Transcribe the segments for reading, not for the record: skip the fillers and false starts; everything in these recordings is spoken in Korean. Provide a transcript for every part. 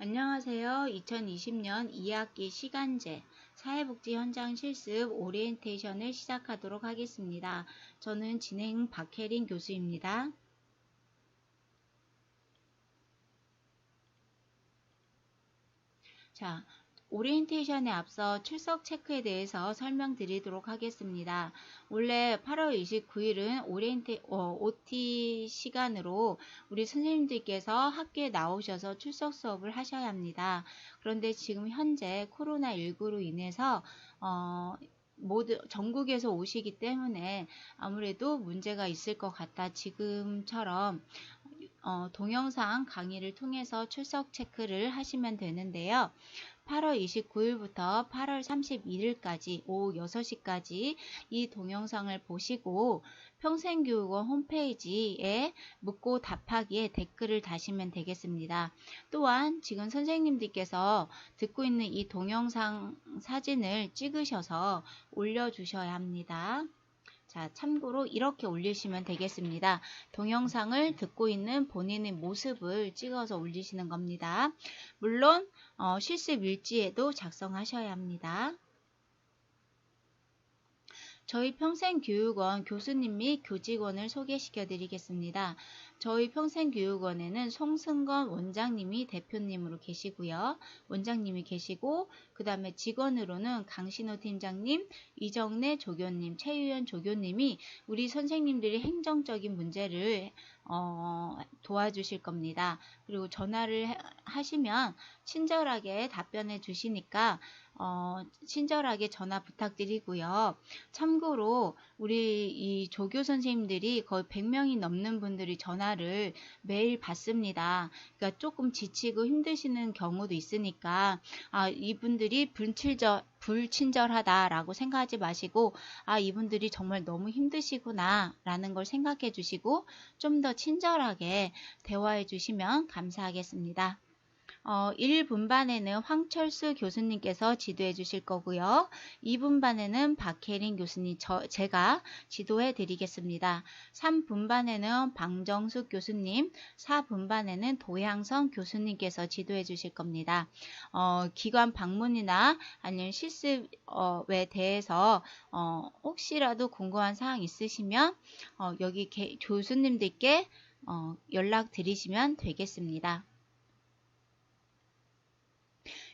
안녕하세요. 2020년 2학기 시간제 사회복지 현장 실습 오리엔테이션을 시작하도록 하겠습니다. 저는 진행 박혜린 교수입니다. 자, 오리엔테이션에 앞서 출석 체크에 대해서 설명드리도록 하겠습니다. 원래 8월 29일은 OT 시간으로 우리 선생님들께서 학교에 나오셔서 출석 수업을 하셔야 합니다. 그런데 지금 현재 코로나19로 인해서 모두 전국에서 오시기 때문에 아무래도 문제가 있을 것 같다. 지금처럼 동영상 강의를 통해서 출석 체크를 하시면 되는데요. 8월 29일부터 8월 31일까지 오후 6시까지 이 동영상을 보시고 평생교육원 홈페이지에 묻고 답하기에 댓글을 다시면 되겠습니다. 또한 지금 선생님들께서 듣고 있는 이 동영상 사진을 찍으셔서 올려주셔야 합니다. 자, 참고로 이렇게 올리시면 되겠습니다. 동영상을 듣고 있는 본인의 모습을 찍어서 올리시는 겁니다. 물론 실습 일지에도 작성하셔야 합니다. 저희 평생교육원 교수님 및 교직원을 소개시켜 드리겠습니다. 저희 평생교육원에는 송승건 원장님이 대표님으로 계시고요. 원장님이 계시고 그 다음에 직원으로는 강신호 팀장님, 이정래 조교님, 최유연 조교님이 우리 선생님들이 행정적인 문제를 도와주실 겁니다. 그리고 전화를 하시면 친절하게 답변해 주시니까 친절하게 전화 부탁드리고요. 참고로 우리 이 조교 선생님들이 거의 100명이 넘는 분들이 전화를 매일 받습니다. 그러니까 조금 지치고 힘드시는 경우도 있으니까 이분들이 불친절하다라고 생각하지 마시고 이분들이 정말 너무 힘드시구나 라는 걸 생각해 주시고 좀 더 친절하게 대화해 주시면 감사하겠습니다. 1분반에는 황철수 교수님께서 지도해 주실 거고요. 2분반에는 박혜린 교수님, 제가 지도해 드리겠습니다. 3분반에는 방정숙 교수님, 4분반에는 도향선 교수님께서 지도해 주실 겁니다. 기관 방문이나 아니면 실습에 대해서 혹시라도 궁금한 사항 있으시면 여기 교수님들께 연락 드리시면 되겠습니다.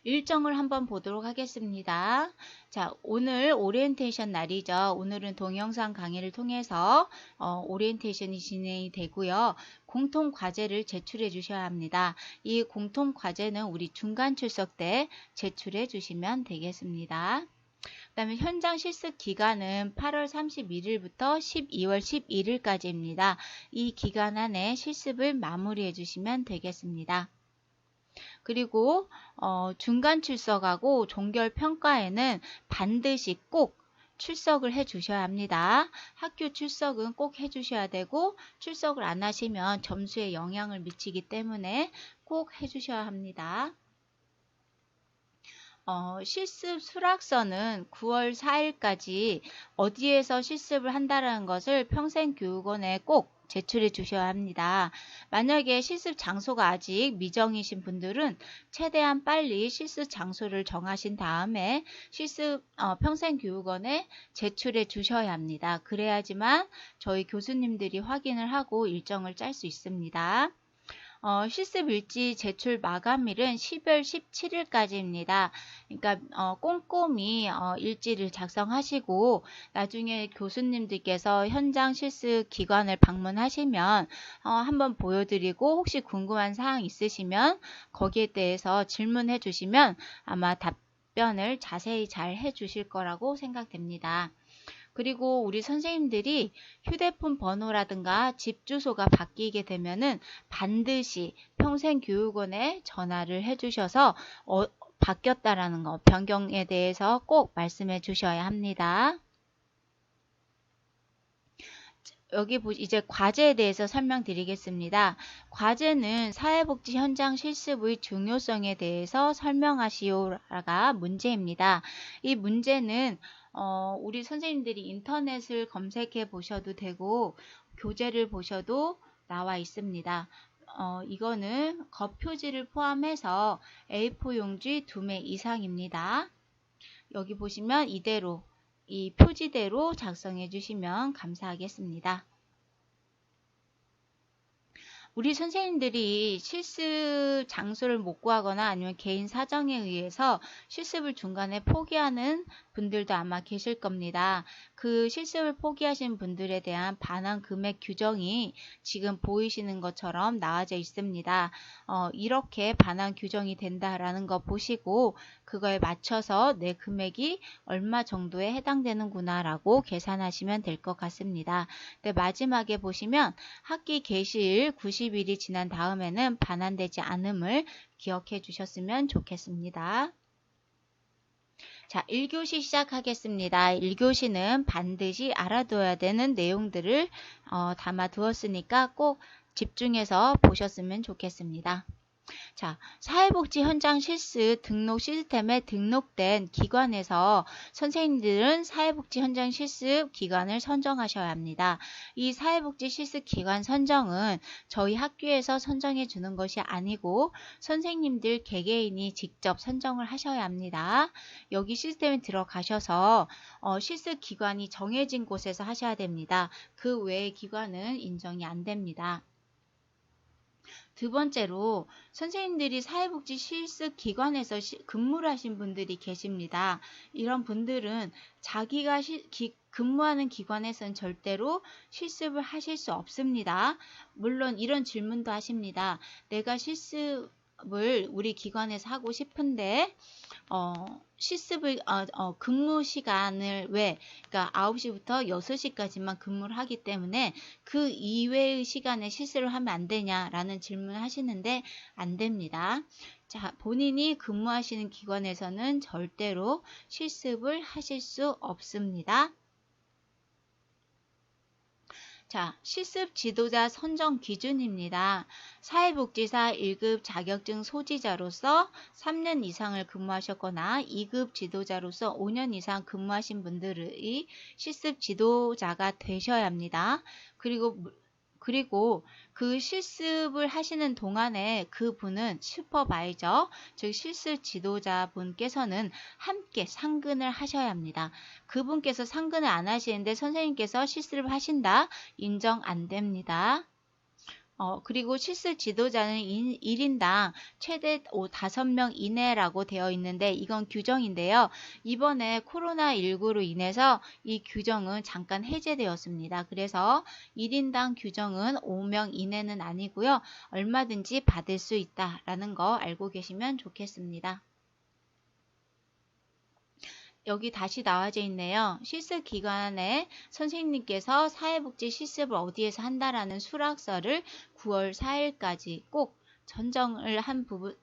일정을 한번 보도록 하겠습니다. 자, 오늘 오리엔테이션 날이죠. 오늘은 동영상 강의를 통해서 오리엔테이션이 진행이 되고요. 공통 과제를 제출해 주셔야 합니다. 이 공통 과제는 우리 중간 출석 때 제출해 주시면 되겠습니다. 그 다음에 현장 실습 기간은 8월 31일부터 12월 11일까지입니다. 이 기간 안에 실습을 마무리해 주시면 되겠습니다. 그리고 중간 출석하고 종결 평가에는 반드시 꼭 출석을 해 주셔야 합니다. 학교 출석은 꼭 해 주셔야 되고 출석을 안 하시면 점수에 영향을 미치기 때문에 꼭 해 주셔야 합니다. 실습 수락서는 9월 4일까지 어디에서 실습을 한다는 것을 평생교육원에 꼭 제출해 주셔야 합니다. 만약에 실습 장소가 아직 미정이신 분들은 최대한 빨리 실습 장소를 정하신 다음에 평생교육원에 제출해 주셔야 합니다. 그래야지만 저희 교수님들이 확인을 하고 일정을 짤 수 있습니다. 실습 일지 제출 마감일은 10월 17일까지입니다. 그러니까 꼼꼼히 일지를 작성하시고 나중에 교수님들께서 현장 실습 기관을 방문하시면 한번 보여드리고 혹시 궁금한 사항 있으시면 거기에 대해서 질문해 주시면 아마 답변을 자세히 잘 해주실 거라고 생각됩니다. 그리고 우리 선생님들이 휴대폰 번호라든가 집 주소가 바뀌게 되면은 반드시 평생교육원에 전화를 해주셔서 바뀌었다라는 거, 변경에 대해서 꼭 말씀해 주셔야 합니다. 여기 이제 과제에 대해서 설명드리겠습니다. 과제는 사회복지 현장 실습의 중요성에 대해서 설명하시오가 문제입니다. 이 문제는 우리 선생님들이 인터넷을 검색해 보셔도 되고 교재를 보셔도 나와 있습니다. 이거는 겉표지를 포함해서 A4 용지 2매 이상입니다. 여기 보시면 이대로 이 표지대로 작성해 주시면 감사하겠습니다. 우리 선생님들이 실습 장소를 못 구하거나 아니면 개인 사정에 의해서 실습을 중간에 포기하는 분들도 아마 계실 겁니다. 그 실습을 포기하신 분들에 대한 반환 금액 규정이 지금 보이시는 것처럼 나와져 있습니다. 이렇게 반환 규정이 된다라는 거 보시고 그거에 맞춰서 내 금액이 얼마 정도에 해당되는구나 라고 계산하시면 될 것 같습니다. 네, 마지막에 보시면 학기 개시일 90일이 지난 다음에는 반환되지 않음을 기억해 주셨으면 좋겠습니다. 자, 1교시 시작하겠습니다. 1교시는 반드시 알아둬야 되는 내용들을 담아 두었으니까 꼭 집중해서 보셨으면 좋겠습니다. 자, 사회복지 현장 실습 등록 시스템에 등록된 기관에서 선생님들은 사회복지 현장 실습 기관을 선정하셔야 합니다. 이 사회복지 실습 기관 선정은 저희 학교에서 선정해 주는 것이 아니고 선생님들 개개인이 직접 선정을 하셔야 합니다. 여기 시스템에 들어가셔서 실습 기관이 정해진 곳에서 하셔야 됩니다. 그 외의 기관은 인정이 안 됩니다. 두 번째로 선생님들이 사회복지 실습 기관에서 근무를 하신 분들이 계십니다. 이런 분들은 자기가 근무하는 기관에서는 절대로 실습을 하실 수 없습니다. 물론 이런 질문도 하십니다. 내가 실습을 우리 기관에서 하고 싶은데 실습을 근무 시간을 그러니까 9시부터 6시까지만 근무를 하기 때문에 그 이외의 시간에 실습을 하면 안 되냐라는 질문을 하시는데 안 됩니다. 자, 본인이 근무하시는 기관에서는 절대로 실습을 하실 수 없습니다. 자, 실습 지도자 선정 기준입니다. 사회복지사 1급 자격증 소지자로서 3년 이상을 근무하셨거나 2급 지도자로서 5년 이상 근무하신 분들이 실습 지도자가 되셔야 합니다. 그리고 그 실습을 하시는 동안에 그분은 슈퍼바이저, 즉 실습 지도자분께서는 함께 상근을 하셔야 합니다. 그분께서 상근을 안 하시는데 선생님께서 실습을 하신다? 인정 안 됩니다. 그리고 실습 지도자는 1인당 최대 5명 이내라고 되어 있는데 이건 규정인데요. 이번에 코로나19로 인해서 이 규정은 잠깐 해제되었습니다. 그래서 1인당 규정은 5명 이내는 아니고요. 얼마든지 받을 수 있다라는 거 알고 계시면 좋겠습니다. 여기 다시 나와져 있네요. 실습 기간에 선생님께서 사회복지 실습을 어디에서 한다라는 수락서를 9월 4일까지 꼭 선정을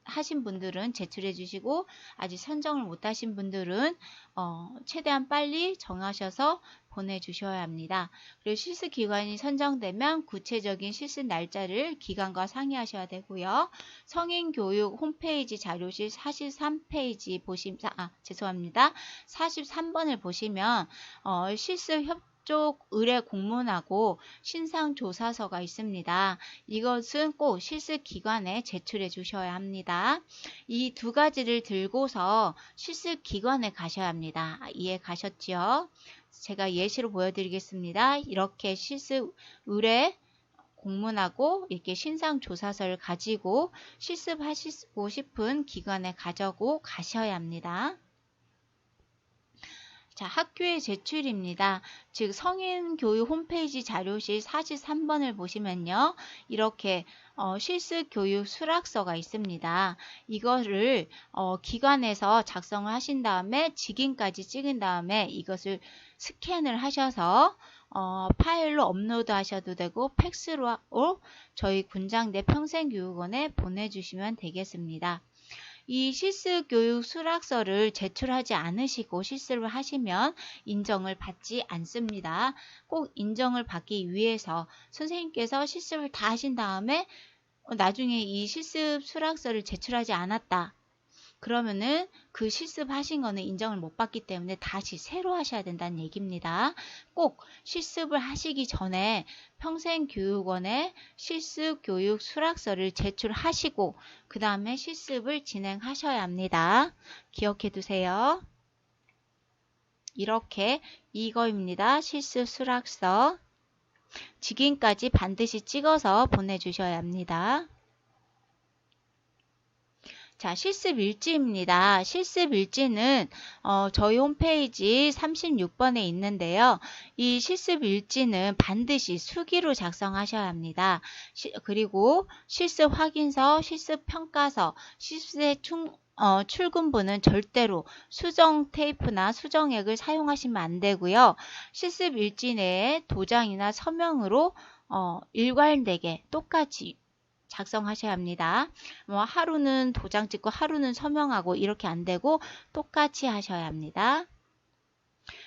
하신 분들은 제출해 주시고 아직 선정을 못 하신 분들은 최대한 빨리 정하셔서 보내주셔야 합니다. 그리고 실습 기관이 선정되면 구체적인 실습 날짜를 기관과 상의하셔야 되고요. 성인교육 홈페이지 자료실 43페이지 죄송합니다. 43번을 보시면 실습 협조 의뢰 공문하고 신상조사서가 있습니다. 이것은 꼭 실습 기관에 제출해 주셔야 합니다. 이 두 가지를 들고서 실습 기관에 가셔야 합니다. 이해 가셨죠? 제가 예시로 보여드리겠습니다. 이렇게 실습 의뢰 공문하고 이렇게 신상조사서를 가지고 실습하시고 싶은 기관에 가져고 가셔야 합니다. 자, 학교의 제출입니다. 즉 성인교육 홈페이지 자료실 43번을 보시면요. 이렇게 실습교육 수락서가 있습니다. 이거를 기관에서 작성을 하신 다음에 직인까지 찍은 다음에 이것을 스캔을 하셔서 파일로 업로드 하셔도 되고 팩스로 저희 군장대 평생교육원에 보내주시면 되겠습니다. 이 실습교육 수락서를 제출하지 않으시고 실습을 하시면 인정을 받지 않습니다. 꼭 인정을 받기 위해서 선생님께서 실습을 다 하신 다음에 나중에 이 실습 수락서를 제출하지 않았다. 그러면은 그 실습하신 거는 인정을 못 받기 때문에 다시 새로 하셔야 된다는 얘기입니다. 꼭 실습을 하시기 전에 평생교육원에 실습교육 수락서를 제출하시고 그 다음에 실습을 진행하셔야 합니다. 기억해 두세요. 이렇게 이거입니다. 실습 수락서. 직인까지 반드시 찍어서 보내주셔야 합니다. 자, 실습일지입니다. 실습일지는 저희 홈페이지 36번에 있는데요. 이 실습일지는 반드시 수기로 작성하셔야 합니다. 그리고 실습 확인서, 실습 평가서, 실습의 출근부는 절대로 수정 테이프나 수정액을 사용하시면 안 되고요. 실습 일지 내에 도장이나 서명으로 일괄되게 똑같이 작성하셔야 합니다. 뭐 하루는 도장 찍고 하루는 서명하고 이렇게 안 되고 똑같이 하셔야 합니다.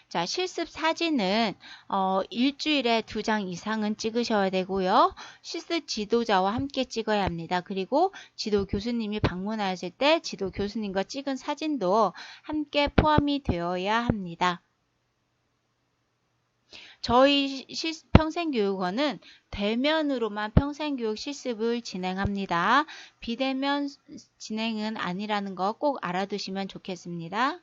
자, 실습 사진은 일주일에 2장 이상은 찍으셔야 되고요. 실습 지도자와 함께 찍어야 합니다. 그리고 지도 교수님이 방문하실 때 지도 교수님과 찍은 사진도 함께 포함이 되어야 합니다. 저희 평생교육원은 대면으로만 평생교육 실습을 진행합니다. 비대면 진행은 아니라는 거 꼭 알아두시면 좋겠습니다.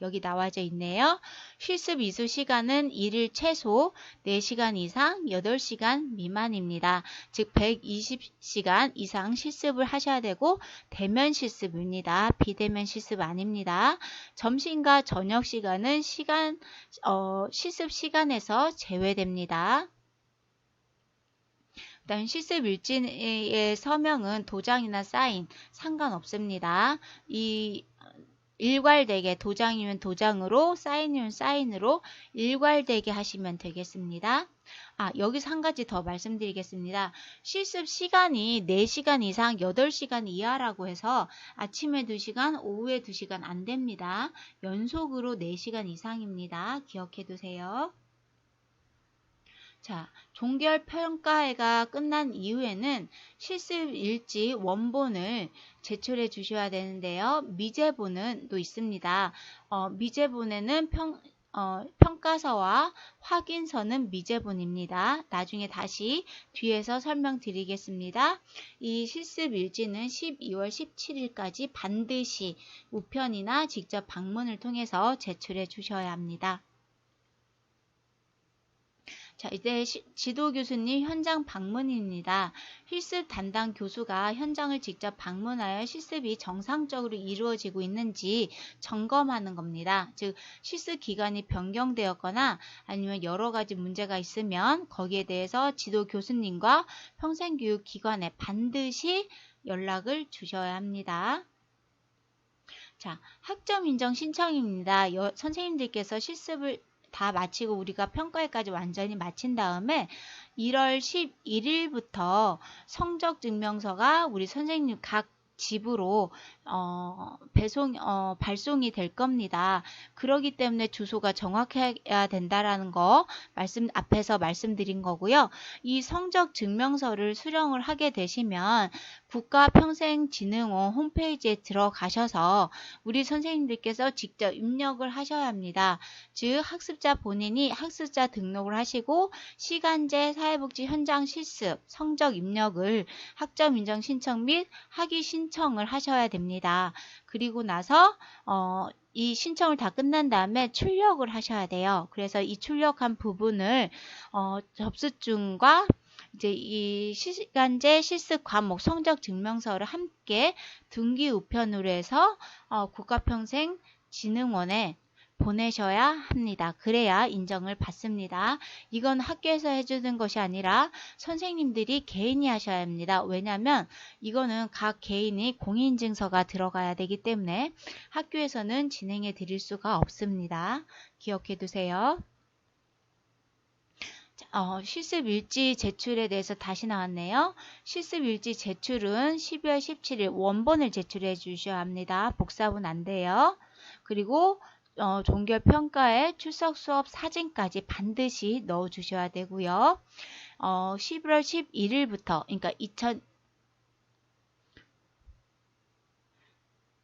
여기 나와져 있네요. 실습 이수 시간은 1일 최소 4시간 이상 8시간 미만입니다. 즉 120시간 이상 실습을 하셔야 되고 대면 실습입니다. 비대면 실습 아닙니다. 점심과 저녁 시간은 실습 시간에서 제외됩니다. 일단 실습 일지의 서명은 도장이나 사인 상관없습니다. 일괄되게 도장이면 도장으로 사인이면 사인으로 일괄되게 하시면 되겠습니다. 여기서 한 가지 더 말씀드리겠습니다. 실습 시간이 4시간 이상 8시간 이하라고 해서 아침에 2시간, 오후에 2시간 안 됩니다. 연속으로 4시간 이상입니다. 기억해 두세요. 자, 종결 평가회가 끝난 이후에는 실습 일지 원본을 제출해 주셔야 되는데요. 미제본은 또 있습니다. 미제본에는 평가서와 확인서는 미제본입니다. 나중에 다시 뒤에서 설명드리겠습니다. 이 실습 일지는 12월 17일까지 반드시 우편이나 직접 방문을 통해서 제출해 주셔야 합니다. 자, 이제 지도 교수님 현장 방문입니다. 실습 담당 교수가 현장을 직접 방문하여 실습이 정상적으로 이루어지고 있는지 점검하는 겁니다. 즉, 실습 기간이 변경되었거나 아니면 여러 가지 문제가 있으면 거기에 대해서 지도 교수님과 평생교육기관에 반드시 연락을 주셔야 합니다. 자, 학점 인정 신청입니다. 선생님들께서 실습을 다 마치고 우리가 평가회까지 완전히 마친 다음에 1월 11일부터 성적 증명서가 우리 선생님 각 집으로 발송이 될 겁니다. 그렇기 때문에 주소가 정확해야 된다라는 거 앞에서 말씀드린 거고요. 이 성적 증명서를 수령을 하게 되시면 국가평생진흥원 홈페이지에 들어가셔서 우리 선생님들께서 직접 입력을 하셔야 합니다. 즉 학습자 본인이 학습자 등록을 하시고 시간제 사회복지 현장 실습 성적 입력을 학점 인정 신청 및 학위 신청을 하셔야 됩니다. 그리고 나서 이 신청을 다 끝난 다음에 출력을 하셔야 돼요. 그래서 이 출력한 부분을 접수증과 이제 이 시간제 실습 과목 성적 증명서를 함께 등기 우편으로 해서 국가평생진흥원에 보내셔야 합니다. 그래야 인정을 받습니다. 이건 학교에서 해주는 것이 아니라 선생님들이 개인이 하셔야 합니다. 왜냐하면 이거는 각 개인이 공인인증서가 들어가야 되기 때문에 학교에서는 진행해 드릴 수가 없습니다. 기억해 두세요. 실습 일지 제출에 대해서 다시 나왔네요. 실습 일지 제출은 12월 17일 원본을 제출해 주셔야 합니다. 복사본 안 돼요. 그리고 종결 평가에 출석 수업 사진까지 반드시 넣어 주셔야 되고요. 11월 11일부터 그러니까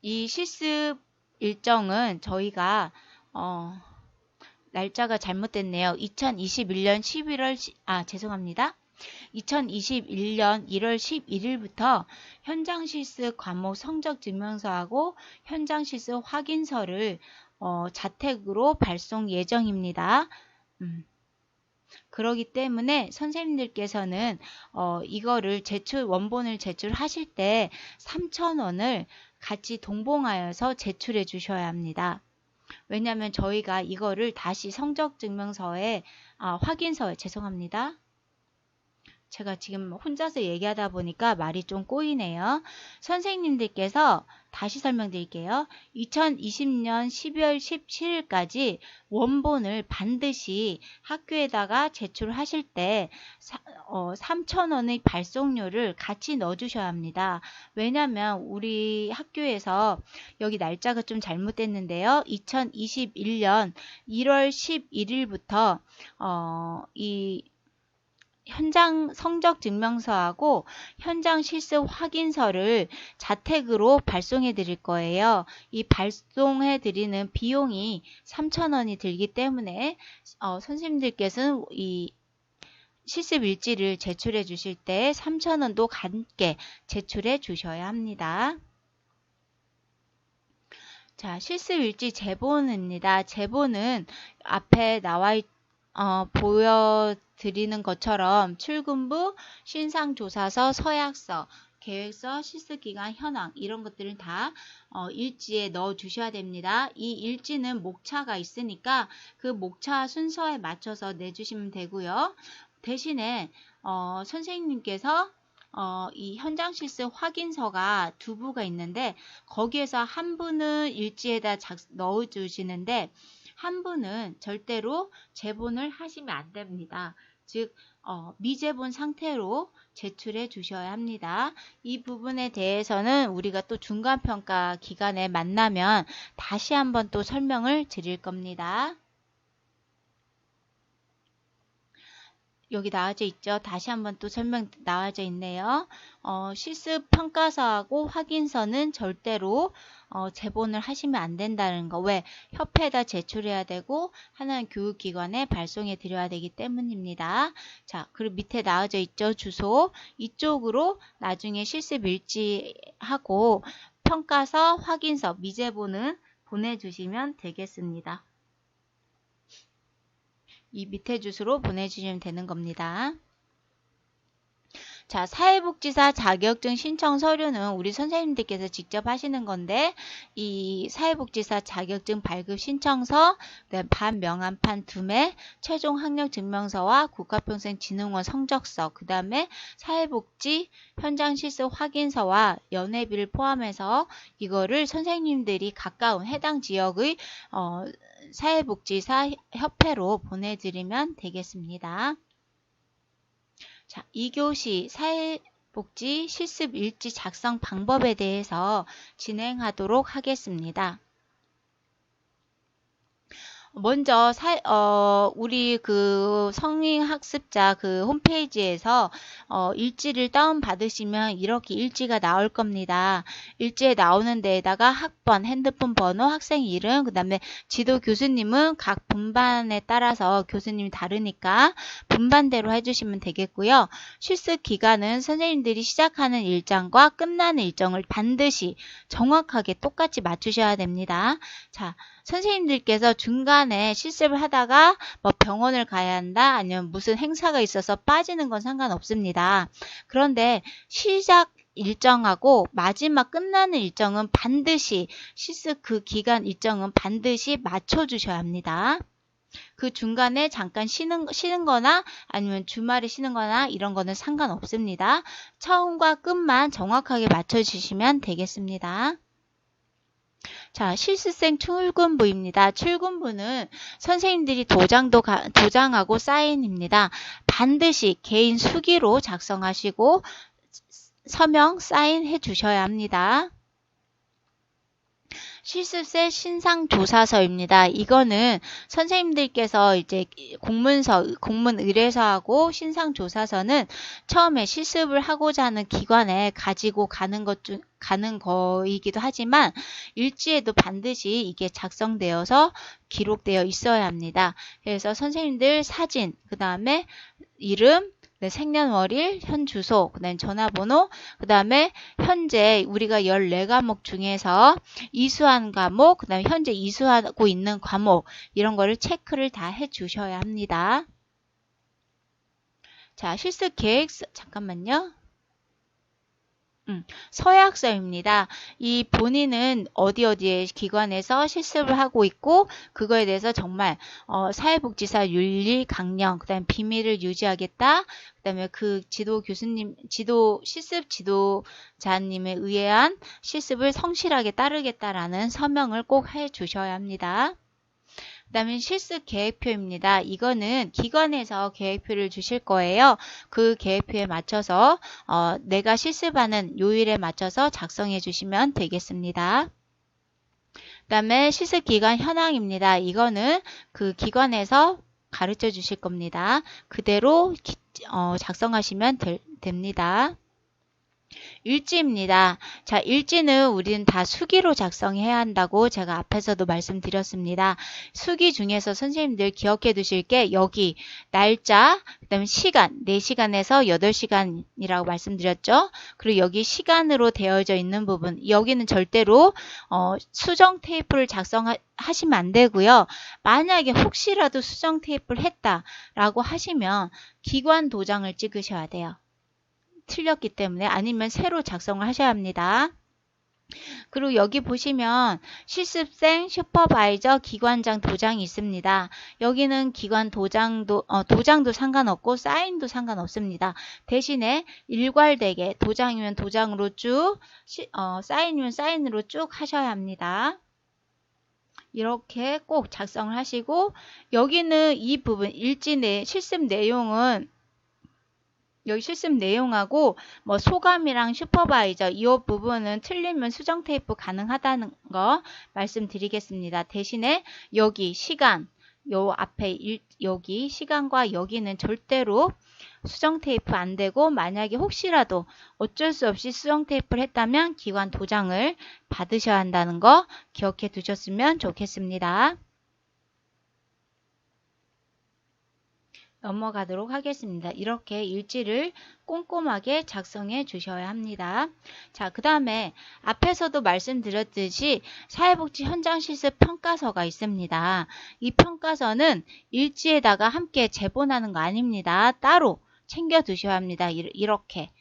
이 실습 일정은 저희가 날짜가 잘못됐네요. 2021년 11월 죄송합니다. 2021년 1월 11일부터 현장 실습 과목 성적 증명서하고 현장 실습 확인서를 자택으로 발송 예정입니다. 그러기 때문에 선생님들께서는 이거를 원본을 제출하실 때 3,000원을 같이 동봉하여서 제출해 주셔야 합니다. 왜냐하면 저희가 이거를 다시 성적증명서에 확인서에 죄송합니다. 제가 지금 혼자서 얘기하다 보니까 말이 좀 꼬이네요. 선생님들께서 다시 설명드릴게요. 2020년 12월 17일까지 원본을 반드시 학교에다가 제출하실 때 3,000원의 발송료를 같이 넣어주셔야 합니다. 왜냐하면 우리 학교에서 여기 날짜가 좀 잘못됐는데요. 2021년 1월 11일부터 이 현장 성적 증명서하고 현장 실습 확인서를 자택으로 발송해 드릴 거예요. 이 발송해 드리는 비용이 3,000원이 들기 때문에 선생님들께서는 이 실습 일지를 제출해 주실 때 3,000원도 함께 제출해 주셔야 합니다. 자, 실습 일지 제본입니다. 제본은 앞에 보여드리는 것처럼 출근부, 신상조사서, 서약서, 계획서, 실습기간, 현황 이런 것들은 다 일지에 넣어 주셔야 됩니다. 이 일지는 목차가 있으니까 그 목차 순서에 맞춰서 내주시면 되고요. 대신에 선생님께서 이 현장 실습 확인서가 두 부가 있는데 거기에서 한 부는 일지에다 넣어 주시는데 한 분은 절대로 제본을 하시면 안 됩니다. 즉 미제본 상태로 제출해 주셔야 합니다. 이 부분에 대해서는 우리가 또 중간평가 기간에 만나면 다시 한번 또 설명을 드릴 겁니다. 여기 나와져 있죠. 다시 한번 또 설명 나와져 있네요. 실습 평가서하고 확인서는 절대로 제본을 하시면 안 된다는 거. 왜? 협회에다 제출해야 되고 하나는 교육기관에 발송해 드려야 되기 때문입니다. 자, 그리고 밑에 나와져 있죠. 주소. 이쪽으로 나중에 실습 일지하고 평가서, 확인서, 미제본은 보내주시면 되겠습니다. 이 밑에 주소로 보내주시면 되는 겁니다. 자, 사회복지사 자격증 신청 서류는 우리 선생님들께서 직접 하시는 건데 이 사회복지사 자격증 발급 신청서, 반명함판 2매, 최종 학력 증명서와 국가평생진흥원 성적서, 그 다음에 사회복지 현장 실습 확인서와 연회비를 포함해서 이거를 선생님들이 가까운 해당 지역의 사회복지사 협회로 보내드리면 되겠습니다. 자, 2교시 사회복지 실습 일지 작성 방법에 대해서 진행하도록 하겠습니다. 먼저 우리 그 성인학습자 그 홈페이지에서 일지를 다운 받으시면 이렇게 일지가 나올 겁니다. 일지에 나오는 데에다가 학번, 핸드폰 번호, 학생 이름, 그 다음에 지도 교수님은 각 분반에 따라서 교수님이 다르니까 분반대로 해주시면 되겠고요. 실습 기간은 선생님들이 시작하는 일정과 끝나는 일정을 반드시 정확하게 똑같이 맞추셔야 됩니다. 자, 선생님들께서 중간에 실습을 하다가 뭐 병원을 가야 한다 아니면 무슨 행사가 있어서 빠지는 건 상관없습니다. 그런데 시작 일정하고 마지막 끝나는 일정은 반드시 실습 그 기간 일정은 반드시 맞춰 주셔야 합니다. 그 중간에 잠깐 쉬는 거나 아니면 주말에 쉬는 거나 이런 거는 상관없습니다. 처음과 끝만 정확하게 맞춰 주시면 되겠습니다. 자, 실습생 출근부입니다. 출근부는 선생님들이 도장하고 사인입니다. 반드시 개인 수기로 작성하시고 서명, 사인해 주셔야 합니다. 실습생 신상조사서입니다. 이거는 선생님들께서 이제 공문 의뢰서하고 신상조사서는 처음에 실습을 하고자 하는 기관에 가지고 가는 거이기도 하지만 일지에도 반드시 이게 작성되어서 기록되어 있어야 합니다. 그래서 선생님들 사진, 그 다음에 이름, 생년월일, 현 주소, 그 다음에 전화번호, 그 다음에 현재 우리가 14과목 중에서 이수한 과목, 그 다음에 현재 이수하고 있는 과목, 이런 거를 체크를 다 해주셔야 합니다. 자, 실습 계획서, 잠깐만요. 서약서입니다. 이 본인은 어디에 기관에서 실습을 하고 있고 그거에 대해서 정말 사회복지사 윤리 강령, 그다음에 비밀을 유지하겠다. 그다음에 그 실습 지도자님에 의한 실습을 성실하게 따르겠다라는 서명을 꼭 해주셔야 합니다. 그 다음에 실습 계획표입니다. 이거는 기관에서 계획표를 주실 거예요. 그 계획표에 맞춰서 내가 실습하는 요일에 맞춰서 작성해 주시면 되겠습니다. 그 다음에 실습 기간 현황입니다. 이거는 그 기관에서 가르쳐 주실 겁니다. 그대로 작성하시면 됩니다. 일지입니다. 자, 일지는 우리는 다 수기로 작성해야 한다고 제가 앞에서도 말씀드렸습니다. 수기 중에서 선생님들 기억해 두실 게 여기 날짜, 그 다음에 시간, 4시간에서 8시간이라고 말씀드렸죠. 그리고 여기 시간으로 되어져 있는 부분, 여기는 절대로 수정 테이프를 작성하시면 안 되고요. 만약에 혹시라도 수정 테이프를 했다라고 하시면 기관 도장을 찍으셔야 돼요. 틀렸기 때문에 아니면 새로 작성을 하셔야 합니다. 그리고 여기 보시면 실습생 슈퍼바이저 기관장 도장이 있습니다. 여기는 기관 도장도 상관없고 사인도 상관없습니다. 대신에 일괄되게 도장이면 도장으로 쭉 사인이면 사인으로 쭉 하셔야 합니다. 이렇게 꼭 작성을 하시고 여기는 이 부분 일지 내 실습 내용은 여기 실습 내용하고 뭐 소감이랑 슈퍼바이저 이 부분은 틀리면 수정 테이프 가능하다는 거 말씀드리겠습니다. 대신에 여기 시간 요 앞에 여기 시간과 여기는 절대로 수정 테이프 안 되고 만약에 혹시라도 어쩔 수 없이 수정 테이프를 했다면 기관 도장을 받으셔야 한다는 거 기억해 두셨으면 좋겠습니다. 넘어가도록 하겠습니다. 이렇게 일지를 꼼꼼하게 작성해 주셔야 합니다. 자, 그 다음에 앞에서도 말씀드렸듯이 사회복지 현장 실습 평가서가 있습니다. 이 평가서는 일지에다가 함께 제본하는 거 아닙니다. 따로 챙겨 두셔야 합니다. 이렇게.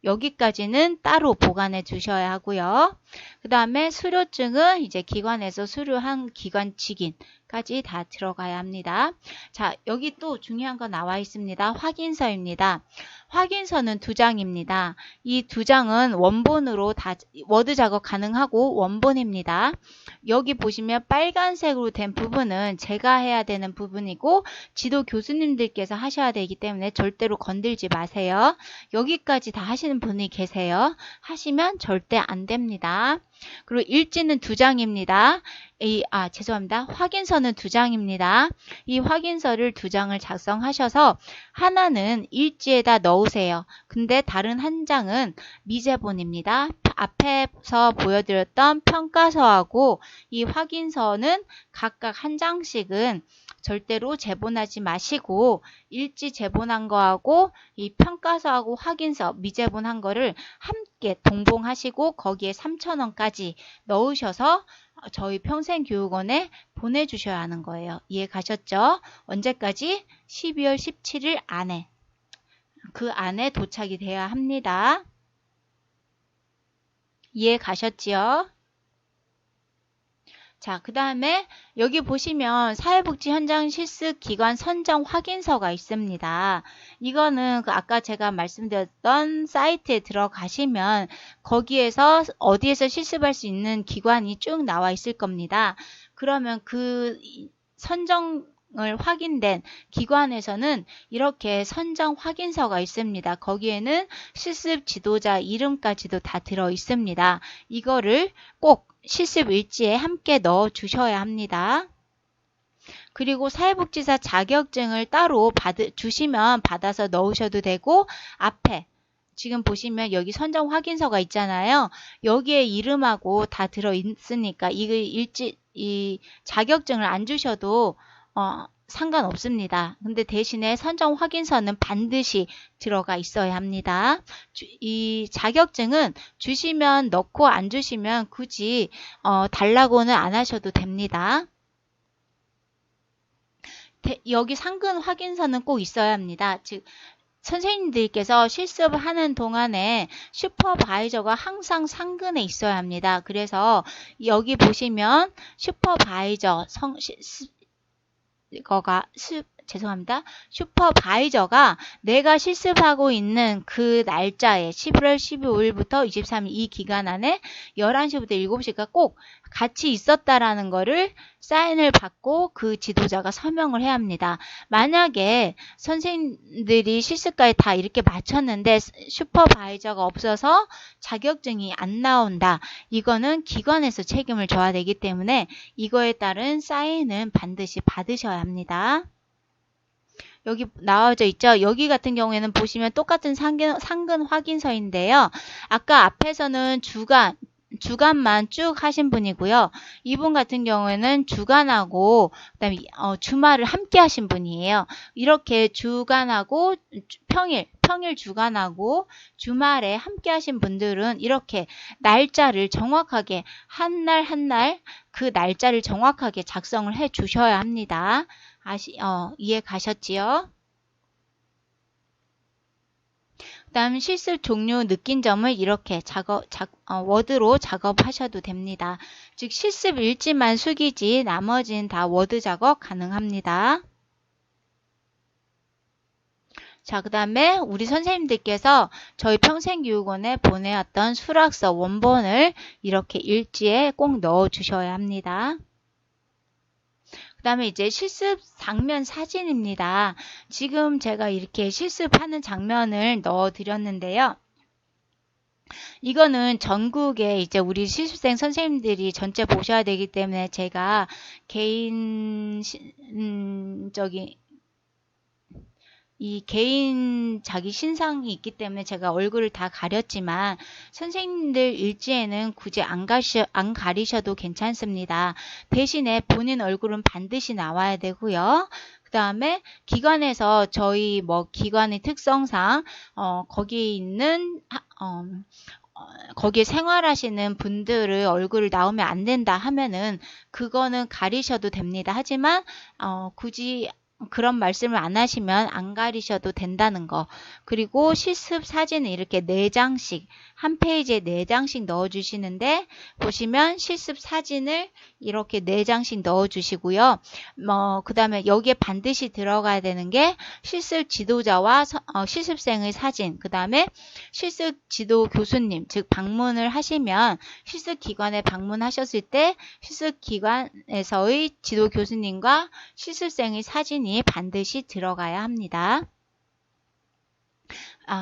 여기까지는 따로 보관해 두셔야 하고요. 그 다음에 수료증은 이제 기관에서 수료한 기관 직인까지 다 들어가야 합니다. 자, 여기 또 중요한 거 나와 있습니다. 확인서입니다. 확인서는 2장입니다. 이 2장은 원본으로 다 워드 작업 가능하고 원본입니다. 여기 보시면 빨간색으로 된 부분은 제가 해야 되는 부분이고 지도 교수님들께서 하셔야 되기 때문에 절대로 건들지 마세요. 여기까지 다 하시는 분이 계세요. 하시면 절대 안 됩니다. 그리고 일지는 2장입니다. 죄송합니다. 확인서는 2장입니다. 이 확인서를 2장을 작성하셔서 하나는 일지에다 넣으세요. 근데 다른 한 장은 미제본입니다. 앞에서 보여드렸던 평가서하고 이 확인서는 각각 한 장씩은 절대로 제본하지 마시고 일지 제본한 거하고 이 평가서하고 확인서 미제본한 거를 함께 동봉하시고 거기에 3,000원까지 넣으셔서 저희 평생교육원에 보내주셔야 하는 거예요. 이해 가셨죠? 언제까지? 12월 17일 안에. 그 안에 도착이 돼야 합니다. 이해 가셨지요? 자, 그 다음에 여기 보시면 사회복지 현장 실습 기관 선정 확인서가 있습니다. 이거는 아까 제가 말씀드렸던 사이트에 들어가시면 거기에서 어디에서 실습할 수 있는 기관이 쭉 나와 있을 겁니다. 그러면 그 선정 확인된 기관에서는 이렇게 선정 확인서가 있습니다. 거기에는 실습 지도자 이름까지도 다 들어 있습니다. 이거를 꼭 실습 일지에 함께 넣어 주셔야 합니다. 그리고 사회복지사 자격증을 따로 주시면 받아서 넣으셔도 되고, 앞에 지금 보시면 여기 선정 확인서가 있잖아요. 여기에 이름하고 다 들어 있으니까 이 자격증을 안 주셔도 상관없습니다. 근데 대신에 선정 확인서는 반드시 들어가 있어야 합니다. 이 자격증은 주시면 넣고 안 주시면 굳이 달라고는 안 하셔도 됩니다. 여기 상근 확인서는 꼭 있어야 합니다. 즉 선생님들께서 실습을 하는 동안에 슈퍼바이저가 항상 상근에 있어야 합니다. 그래서 여기 보시면 슈퍼바이저 슈퍼바이저가 내가 실습하고 있는 그 날짜에 11월 15일부터 23일 이 기간 안에 11시부터 7시가 꼭 같이 있었다라는 거를 사인을 받고 그 지도자가 서명을 해야 합니다. 만약에 선생님들이 실습까지 다 이렇게 마쳤는데 슈퍼바이저가 없어서 자격증이 안 나온다. 이거는 기관에서 책임을 져야 되기 때문에 이거에 따른 사인은 반드시 받으셔야 합니다. 여기 나와져 있죠. 여기 같은 경우에는 보시면 똑같은 상근 확인서인데요. 아까 앞에서는 주간만 쭉 하신 분이고요. 이분 같은 경우에는 주간하고 그다음에 주말을 함께 하신 분이에요. 이렇게 주간하고 평일 주간하고 주말에 함께 하신 분들은 이렇게 날짜를 정확하게 한 날 그 날짜를 정확하게 작성을 해 주셔야 합니다. 이해 가셨지요? 그 다음 실습 종료 느낀 점을 이렇게 워드로 작업하셔도 됩니다. 즉 실습 일지만 숙이지 나머지는 다 워드 작업 가능합니다. 자, 그 다음에 우리 선생님들께서 저희 평생교육원에 보내왔던 수락서 원본을 이렇게 일지에 꼭 넣어 주셔야 합니다. 그 다음에 이제 실습 장면 사진입니다. 지금 제가 이렇게 실습하는 장면을 넣어 드렸는데요. 이거는 전국에 이제 우리 실습생 선생님들이 전체 보셔야 되기 때문에 제가 개인 자기 신상이 있기 때문에 제가 얼굴을 다 가렸지만 선생님들 일지에는 굳이 안 가리셔도 괜찮습니다. 대신에 본인 얼굴은 반드시 나와야 되고요. 그 다음에 기관에서 저희 기관의 특성상 거기에 있는 거기에 생활하시는 분들의 얼굴을 나오면 안 된다 하면은 그거는 가리셔도 됩니다. 하지만 굳이 그런 말씀을 안 하시면 안 가리셔도 된다는 거. 그리고 실습 사진은 이렇게 4장씩 한 페이지에 4장씩 넣어 주시는데 보시면 실습 사진을 이렇게 4장씩 넣어 주시고요. 그 다음에 여기에 반드시 들어가야 되는 게 실습 지도자와 실습생의 사진, 그 다음에 실습 지도 교수님, 즉 방문을 하시면 실습 기관에 방문하셨을 때 실습 기관에서의 지도 교수님과 실습생의 사진이 반드시 들어가야 합니다.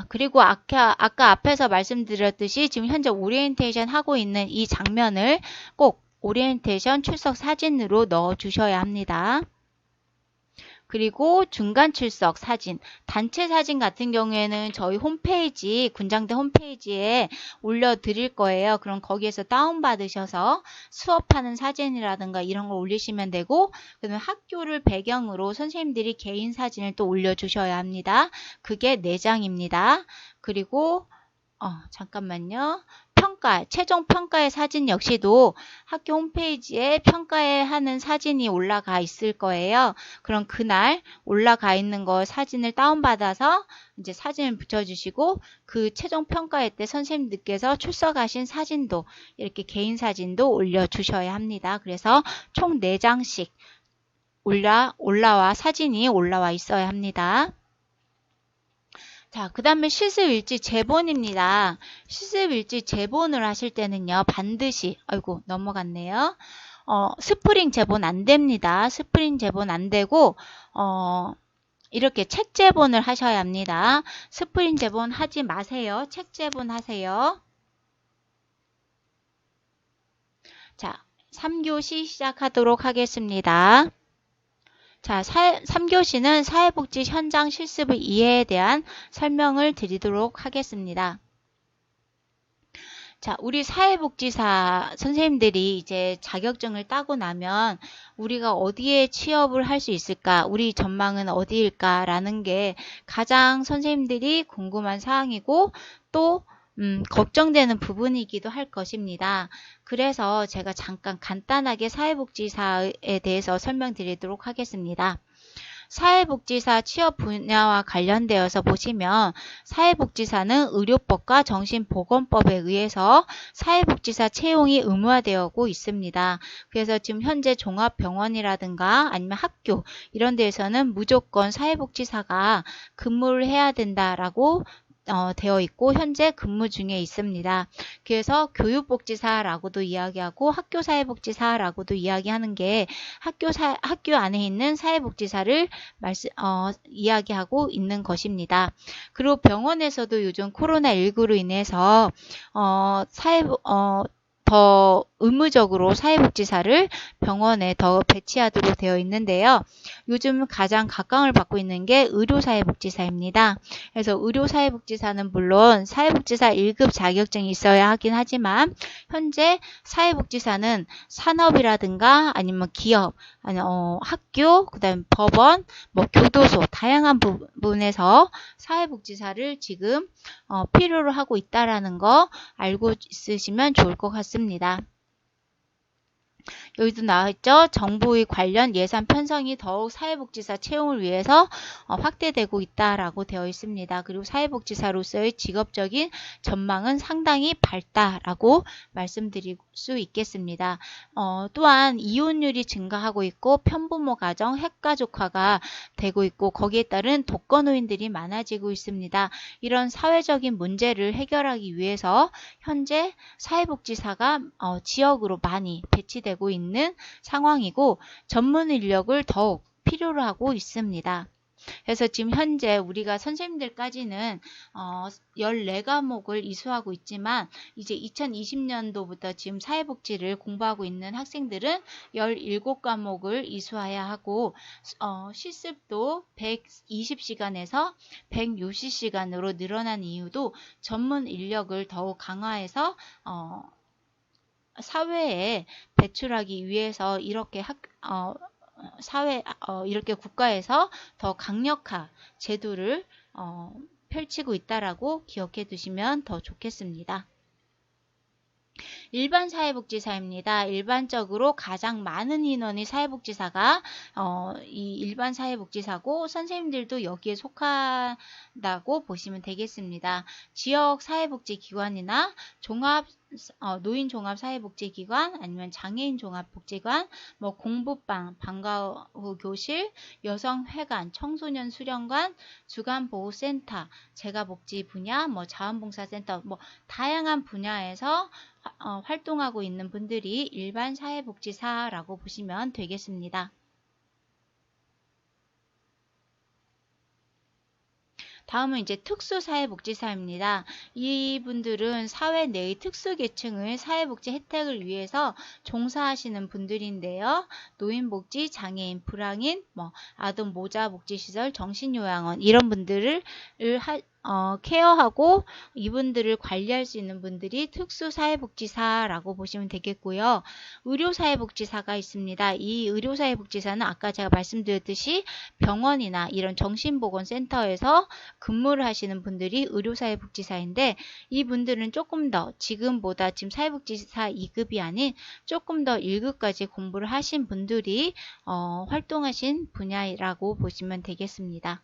그리고 아까 앞에서 말씀드렸듯이 지금 현재 오리엔테이션 하고 있는 이 장면을 꼭 오리엔테이션 출석 사진으로 넣어 주셔야 합니다. 그리고 중간 출석 사진, 단체 사진 같은 경우에는 저희 홈페이지, 군장대 홈페이지에 올려드릴 거예요. 그럼 거기에서 다운받으셔서 수업하는 사진이라든가 이런 걸 올리시면 되고, 그다음에 학교를 배경으로 선생님들이 개인 사진을 또 올려주셔야 합니다. 그게 4장입니다. 그리고 잠깐만요. 최종 평가의 사진 역시도 학교 홈페이지에 평가에 하는 사진이 올라가 있을 거예요. 그럼 그날 올라가 있는 거 사진을 다운받아서 이제 사진을 붙여주시고 그 최종 평가회 때 선생님들께서 출석하신 사진도 이렇게 개인 사진도 올려주셔야 합니다. 그래서 총 4장씩 사진이 올라와 있어야 합니다. 자, 그 다음에 실습일지 제본입니다. 실습일지 제본을 하실 때는요, 반드시, 넘어갔네요. 스프링 제본 안 됩니다. 스프링 제본 안 되고, 이렇게 책 제본을 하셔야 합니다. 스프링 제본 하지 마세요. 책 제본 하세요. 자, 3교시 시작하도록 하겠습니다. 자, 3교시는 사회복지 현장 실습의 이해에 대한 설명을 드리도록 하겠습니다. 자, 우리 사회복지사 선생님들이 이제 자격증을 따고 나면 우리가 어디에 취업을 할 수 있을까? 우리 전망은 어디일까? 라는 게 가장 선생님들이 궁금한 사항이고 또 걱정되는 부분이기도 할 것입니다. 그래서 제가 잠깐 간단하게 사회복지사에 대해서 설명드리도록 하겠습니다. 사회복지사 취업 분야와 관련되어서 보시면 사회복지사는 의료법과 정신보건법에 의해서 사회복지사 채용이 의무화되고 있습니다. 그래서 지금 현재 종합병원이라든가 아니면 학교 이런 데에서는 무조건 사회복지사가 근무를 해야 된다라고 되어 있고 현재 근무 중에 있습니다. 그래서 교육복지사라고도 이야기하고 학교사회복지사라고도 이야기하는 게 학교 안에 있는 사회복지사를 이야기하고 있는 것입니다. 그리고 병원에서도 요즘 코로나19로 인해서 더 의무적으로 사회복지사를 병원에 더 배치하도록 되어 있는데요. 요즘 가장 각광을 받고 있는 게 의료사회복지사입니다. 그래서 의료사회복지사는 물론 사회복지사 1급 자격증이 있어야 하긴 하지만 현재 사회복지사는 산업이라든가 아니면 기업, 아니면 학교, 그다음에 법원, 교도소 다양한 부분에서 사회복지사를 지금 필요로 하고 있다라는 거 알고 있으시면 좋을 것 같습니다. 여기도 나와있죠. 정부의 관련 예산 편성이 더욱 사회복지사 채용을 위해서 확대되고 있다라고 되어 있습니다. 그리고 사회복지사로서의 직업적인 전망은 상당히 밝다라고 말씀드릴 수 있겠습니다. 또한 이혼율이 증가하고 있고 편부모 가정, 핵가족화가 되고 있고 거기에 따른 독거노인들이 많아지고 있습니다. 이런 사회적인 문제를 해결하기 위해서 현재 사회복지사가 지역으로 많이 배치되고 있는 상황이고 전문 인력을 더욱 필요로 하고 있습니다. 그래서 지금 현재 우리가 선생님들까지는 14과목을 이수하고 있지만 이제 2020년도부터 지금 사회복지를 공부하고 있는 학생들은 17과목을 이수해야 하고 실습도 120시간에서 160시간으로 늘어난 이유도 전문 인력을 더욱 강화해서 사회에 배출하기 위해서 이렇게 이렇게 국가에서 더 강력한 제도를 펼치고 있다라고 기억해 두시면 더 좋겠습니다. 일반 사회복지사입니다. 일반적으로 가장 많은 인원이 사회복지사가 이 일반 사회복지사고 선생님들도 여기에 속한다고 보시면 되겠습니다. 지역 사회복지기관이나 노인 종합사회복지기관 아니면 장애인 종합복지관, 공부방, 방과후 교실, 여성회관, 청소년 수련관, 주간보호센터, 재가복지 분야, 자원봉사센터, 다양한 분야에서 활동하고 있는 분들이 일반 사회복지사라고 보시면 되겠습니다. 다음은 이제 특수사회복지사입니다. 이분들은 사회 내의 특수계층의 사회복지 혜택을 위해서 종사하시는 분들인데요. 노인복지, 장애인, 불황인, 아동 모자복지시설, 정신요양원 이런 분들을 케어하고 이분들을 관리할 수 있는 분들이 특수사회복지사라고 보시면 되겠고요. 의료사회복지사가 있습니다. 이 의료사회복지사는 아까 제가 말씀드렸듯이 병원이나 이런 정신보건센터에서 근무를 하시는 분들이 의료사회복지사인데 이분들은 조금 더 지금보다 지금 사회복지사 2급이 아닌 조금 더 1급까지 공부를 하신 분들이 활동하신 분야라고 보시면 되겠습니다.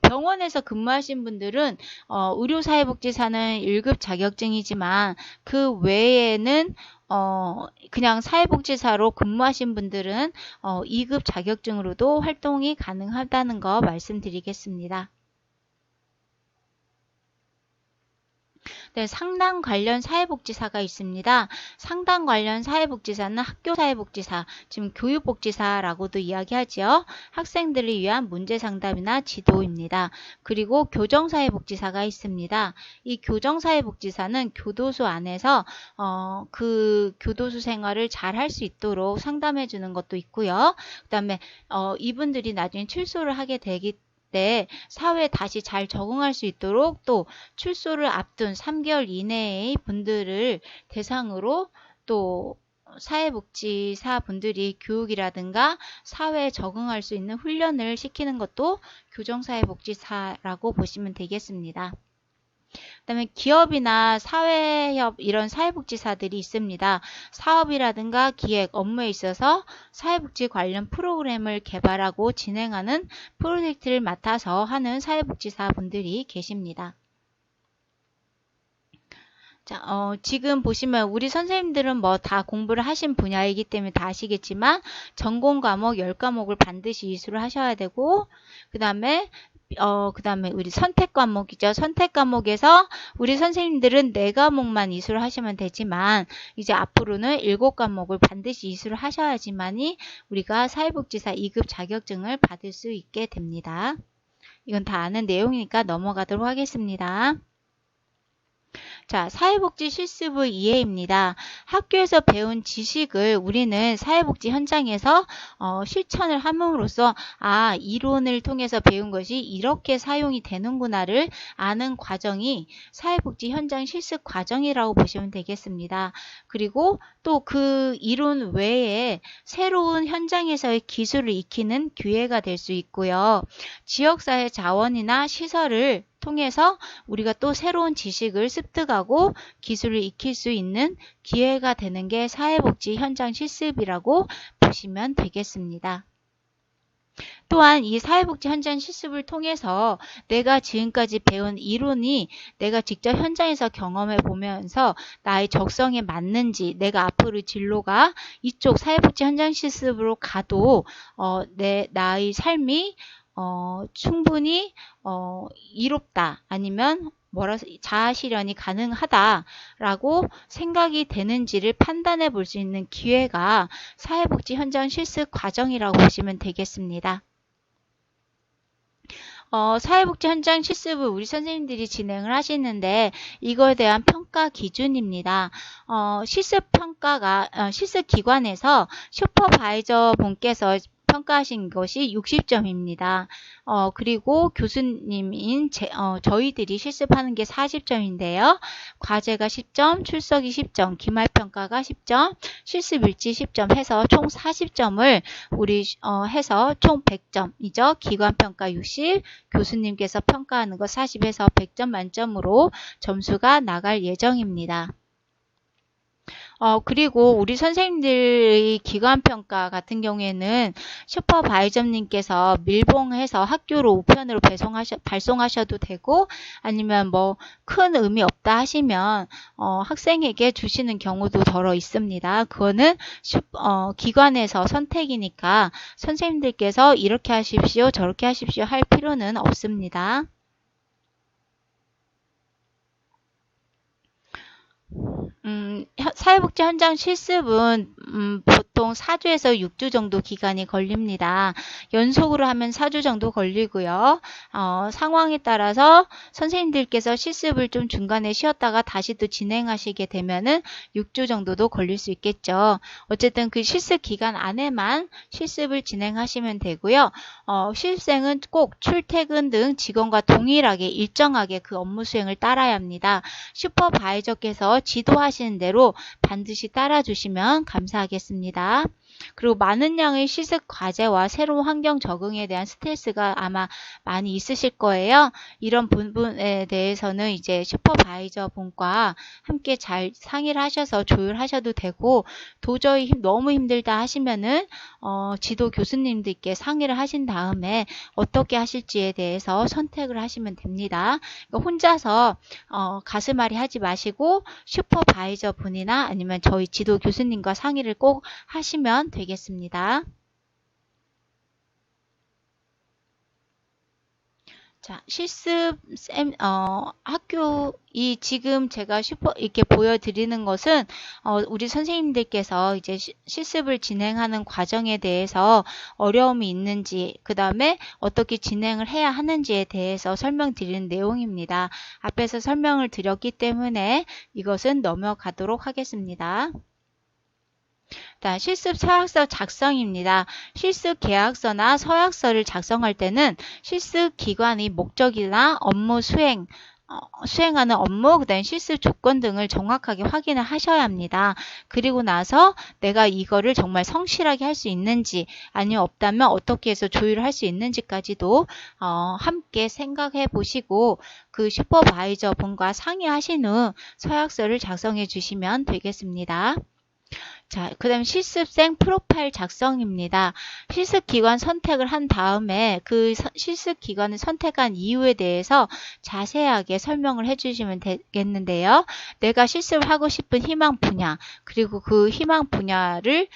병원에서 근무하신 분들은 의료사회복지사는 1급 자격증이지만 그 외에는 그냥 사회복지사로 근무하신 분들은 2급 자격증으로도 활동이 가능하다는 거 말씀드리겠습니다. 네, 상담 관련 사회복지사가 있습니다. 상담 관련 사회복지사는 학교사회복지사, 지금 교육복지사라고도 이야기하지요. 학생들을 위한 문제상담이나 지도입니다. 그리고 교정사회복지사가 있습니다. 이 교정사회복지사는 교도소 안에서 그 교도소 생활을 잘 할 수 있도록 상담해 주는 것도 있고요. 그 다음에 이분들이 나중에 출소를 하게 되기 때 사회에 다시 잘 적응할 수 있도록 또 출소를 앞둔 3개월 이내의 분들을 대상으로 또 사회복지사 분들이 교육이라든가 사회에 적응할 수 있는 훈련을 시키는 것도 교정사회복지사라고 보시면 되겠습니다. 그다음에 기업이나 사회협 이런 사회복지사들이 있습니다. 사업이라든가 기획, 업무에 있어서 사회복지 관련 프로그램을 개발하고 진행하는 프로젝트를 맡아서 하는 사회복지사 분들이 계십니다. 자, 지금 보시면 우리 선생님들은 뭐 다 공부를 하신 분야이기 때문에 다 아시겠지만 전공 과목 10과목을 반드시 이수를 하셔야 되고 그 다음에 우리 선택 과목이죠. 선택 과목에서 우리 선생님들은 4과목만 이수를 하시면 되지만 이제 앞으로는 7과목을 반드시 이수를 하셔야지만이 우리가 사회복지사 2급 자격증을 받을 수 있게 됩니다. 이건 다 아는 내용이니까 넘어가도록 하겠습니다. 자, 사회복지 실습의 이해입니다. 학교에서 배운 지식을 우리는 사회복지 현장에서 실천을 함으로써 이론을 통해서 배운 것이 이렇게 사용이 되는구나를 아는 과정이 사회복지 현장 실습 과정이라고 보시면 되겠습니다. 그리고 또 그 이론 외에 새로운 현장에서의 기술을 익히는 기회가 될 수 있고요. 지역사회 자원이나 시설을 통해서 우리가 또 새로운 지식을 습득하고 기술을 익힐 수 있는 기회가 되는 게 사회복지 현장 실습이라고 보시면 되겠습니다. 또한 이 사회복지 현장 실습을 통해서 내가 지금까지 배운 이론이 내가 직접 현장에서 경험해 보면서 나의 적성에 맞는지 내가 앞으로 진로가 이쪽 사회복지 현장 실습으로 가도 나의 삶이 충분히 이롭다 아니면 자아 실현이 가능하다라고 생각이 되는지를 판단해 볼 수 있는 기회가 사회복지 현장 실습 과정이라고 보시면 되겠습니다. 사회복지 현장 실습을 우리 선생님들이 진행을 하시는데 이거에 대한 평가 기준입니다. 실습 기관에서 슈퍼바이저 분께서 평가하신 것이 60점입니다. 그리고 교수님인 저희들이 실습하는 게 40점인데요. 과제가 10점, 출석이 10점, 기말평가가 10점, 실습일지 10점 해서 총 40점을 우리 해서 총 100점이죠. 기관평가 60, 교수님께서 평가하는 거 40에서 100점 만점으로 점수가 나갈 예정입니다. 그리고 우리 선생님들의 기관평가 같은 경우에는 슈퍼바이저님께서 밀봉해서 학교로 우편으로 발송하셔도 되고 아니면 뭐 큰 의미 없다 하시면 학생에게 주시는 경우도 더러 있습니다. 그거는 기관에서 선택이니까 선생님들께서 이렇게 하십시오 저렇게 하십시오 할 필요는 없습니다. 사회복지 현장 실습은 보통 4주에서 6주 정도 기간이 걸립니다. 연속으로 하면 4주 정도 걸리고요. 상황에 따라서 선생님들께서 실습을 좀 중간에 쉬었다가 다시 또 진행하시게 되면은 6주 정도도 걸릴 수 있겠죠. 어쨌든 그 실습 기간 안에만 실습을 진행하시면 되고요. 실습생은 꼭 출퇴근 등 직원과 동일하게 일정하게 그 업무 수행을 따라야 합니다. 슈퍼바이저께서 지도하시는 대로 반드시 따라주시면 감사하겠습니다. 그리고 많은 양의 실습 과제와 새로운 환경 적응에 대한 스트레스가 아마 많이 있으실 거예요. 이런 부분에 대해서는 이제 슈퍼바이저 분과 함께 잘 상의를 하셔서 조율하셔도 되고 도저히 너무 힘들다 하시면은 지도 교수님들께 상의를 하신 다음에 어떻게 하실지에 대해서 선택을 하시면 됩니다. 그러니까 혼자서 가슴앓이 하지 마시고 슈퍼바이저 분이나 아니면 저희 지도 교수님과 상의를 꼭 하시면 되겠습니다. 자, 실습 학교 지금 제가 이렇게 보여드리는 것은 우리 선생님들께서 이제 실습을 진행하는 과정에 대해서 어려움이 있는지, 그 다음에 어떻게 진행을 해야 하는지에 대해서 설명드리는 내용입니다. 앞에서 설명을 드렸기 때문에 이것은 넘어가도록 하겠습니다. 실습 서약서 작성입니다. 실습 계약서나 서약서를 작성할 때는 실습 기관의 목적이나 업무 수행하는 업무, 그다음 실습 조건 등을 정확하게 확인을 하셔야 합니다. 그리고 나서 내가 이거를 정말 성실하게 할 수 있는지, 아니면 없다면 어떻게 해서 조율을 할 수 있는지까지도 함께 생각해 보시고 그 슈퍼바이저 분과 상의하신 후 서약서를 작성해 주시면 되겠습니다. 자, 그 다음 실습생 프로파일 작성입니다. 실습기관 선택을 한 다음에 그 실습기관을 선택한 이유에 대해서 자세하게 설명을 해주시면 되겠는데요. 내가 실습을 하고 싶은 희망 분야, 그리고 그 희망 분야를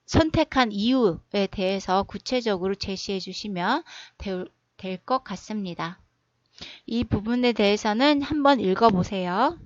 선택한 이유에 대해서 구체적으로 제시해 주시면 될 것 같습니다. 이 부분에 대해서는 한번 읽어보세요.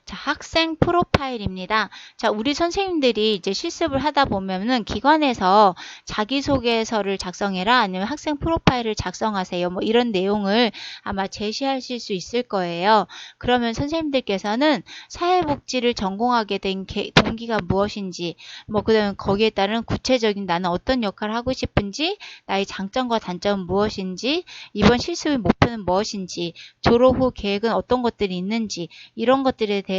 자, 학생 프로파일입니다. 자, 우리 선생님들이 이제 실습을 하다 보면은 기관에서 자기소개서를 작성해라, 아니면 학생 프로파일을 작성하세요, 뭐 이런 내용을 아마 제시하실 수 있을 거예요. 그러면 선생님들께서는 사회복지를 전공하게 된 동기가 무엇인지, 뭐 그다음에 거기에 따른 구체적인 나는 어떤 역할을 하고 싶은지, 나의 장점과 단점은 무엇인지, 이번 실습의 목표는 무엇인지, 졸업 후 계획은 어떤 것들이 있는지, 이런 것들에 대해서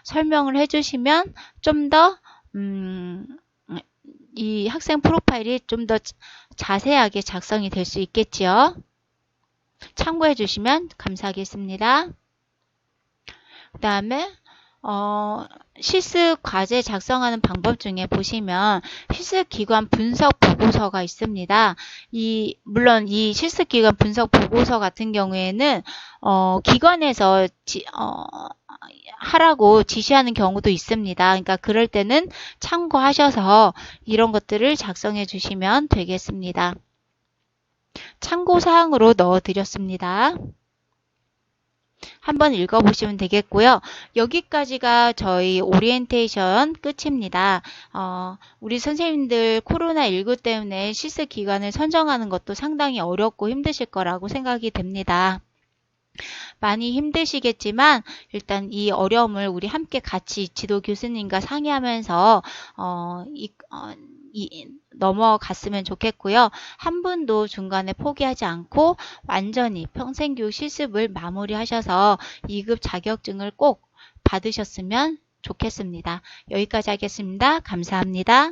설명을 해주시면 좀 더 이 학생 프로파일이 좀 더 자세하게 작성이 될 수 있겠지요. 참고해 주시면 감사하겠습니다. 그 다음에 실습 과제 작성하는 방법 중에 보시면 실습 기관 분석 보고서가 있습니다. 물론 이 실습 기관 분석 보고서 같은 경우에는 기관에서 하라고 지시하는 경우도 있습니다. 그러니까 그럴 때는 참고하셔서 이런 것들을 작성해 주시면 되겠습니다. 참고사항으로 넣어드렸습니다. 한번 읽어보시면 되겠고요. 여기까지가 저희 오리엔테이션 끝입니다. 우리 선생님들 코로나19 때문에 실습 기간을 선정하는 것도 상당히 어렵고 힘드실 거라고 생각이 됩니다. 많이 힘드시겠지만 일단 이 어려움을 우리 함께 같이 지도 교수님과 상의하면서 넘어갔으면 좋겠고요. 한 분도 중간에 포기하지 않고 완전히 평생교육 실습을 마무리하셔서 2급 자격증을 꼭 받으셨으면 좋겠습니다. 여기까지 하겠습니다. 감사합니다.